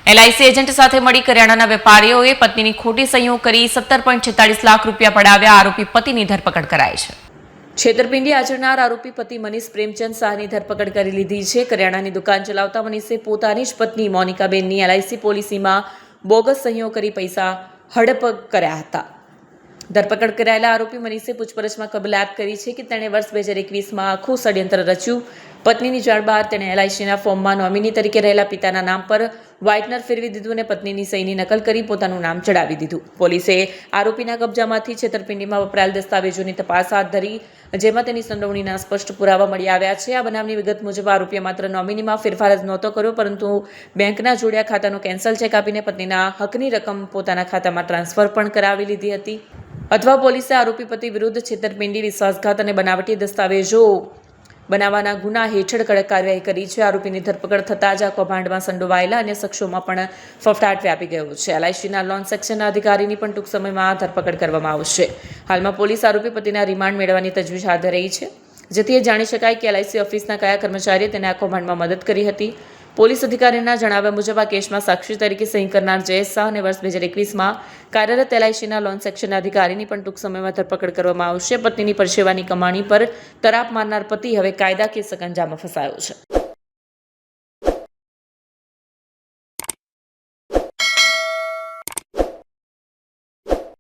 LIC agent સાથે મળી કરિયાણાના વેપારીઓએ પત્નીની ખોટી સહીઓ કરી 17.46 લાખ રૂપિયા પડાવ્યા. આરોપી પતિની ધરપકડ કરાઈ છે. છેતરપિંડી આચરનાર આરોપી પતિ મનીષ પ્રેમચંદ શાહની ધરપકડ કરી લીધી છે. કરિયાણાની દુકાન ચલાવતા મનીષે પોતાની જ પત્ની મોનિકાબેનની એલઆઈસી પોલિસીમાં બોગસ સહીઓ કરી પૈસા હડપ કર્યા હતા. ધરપકડ કરાયેલા આરોપી મનીષે પૂછપરછમાં કબૂલાત કરી છે કે તેણે વર્ષ 2021માં આખું ષડયંત્ર રચ્યું. પત્નીની જાણ બહાર તેણે એલઆઈસીના ફોર્મમાં નોમિની તરીકે રહેલા પિતાના નામ પર વ્હાઇટનર ફેરવી દીધું અને પત્નીની સહીની નકલ કરી પોતાનું નામ ચડાવી દીધું. પોલીસે આરોપીના કબજામાંથી છેતરપિંડીમાં વપરાયેલ દસ્તાવેજોની તપાસ હાથ ધરી, જેમાં તેની સંડોવણીના સ્પષ્ટ પુરાવા મળી આવ્યા છે. આ બનાવની વિગત મુજબ આરોપીએ માત્ર નોમિનીમાં ફેરફાર જ નહોતો કર્યો, પરંતુ બેંકના જોડ્યા ખાતાનો કેન્સલ ચેક આપીને પત્નીના હકની રકમ પોતાના ખાતામાં ટ્રાન્સફર પણ કરાવી લીધી હતી. અથવા પોલીસે આરોપી પતિ વિરુદ્ધ છેતરપિંડી, વિશ્વાસઘાત અને બનાવટી દસ્તાવેજો બનાવવાના ગુના હેઠળ કડક કાર્યવાહી કરી છે. આરોપીની ધરપકડ થતાં જ આ કૌભાંડમાં સંડોવાયેલા અન્ય શખ્સોમાં પણ ફફડાટ વ્યાપી ગયો છે. એલઆઈસીના લોન સેક્શનના અધિકારીની પણ ટૂંક સમયમાં ધરપકડ કરવામાં આવશે. હાલમાં પોલીસ આરોપી પતિના રિમાન્ડ મેળવવાની તજવીજ હાથ ધરી છે, જેથી એ જાણી શકાય કે એલઆઈસી ઓફિસના કયા કર્મચારીએ તેને આ કૌભાંડમાં મદદ કરી હતી. પોલીસ અધિકારીના જણાવ્યા મુજબ આ કેસમાં સાક્ષી તરીકે સહી કરનાર જયેશ શાહ અને વર્ષ 2021માં કાર્યરત એલઆઈસીના લોન સેક્શનના અધિકારીની પણ ટૂંક સમયમાં ધરપકડ કરવામાં આવશે. પત્નીની પરસેવાની કમાણી પર તરાપ મારનાર પતિ હવે કાયદાકીય સકંજામાં ફસાયો છે.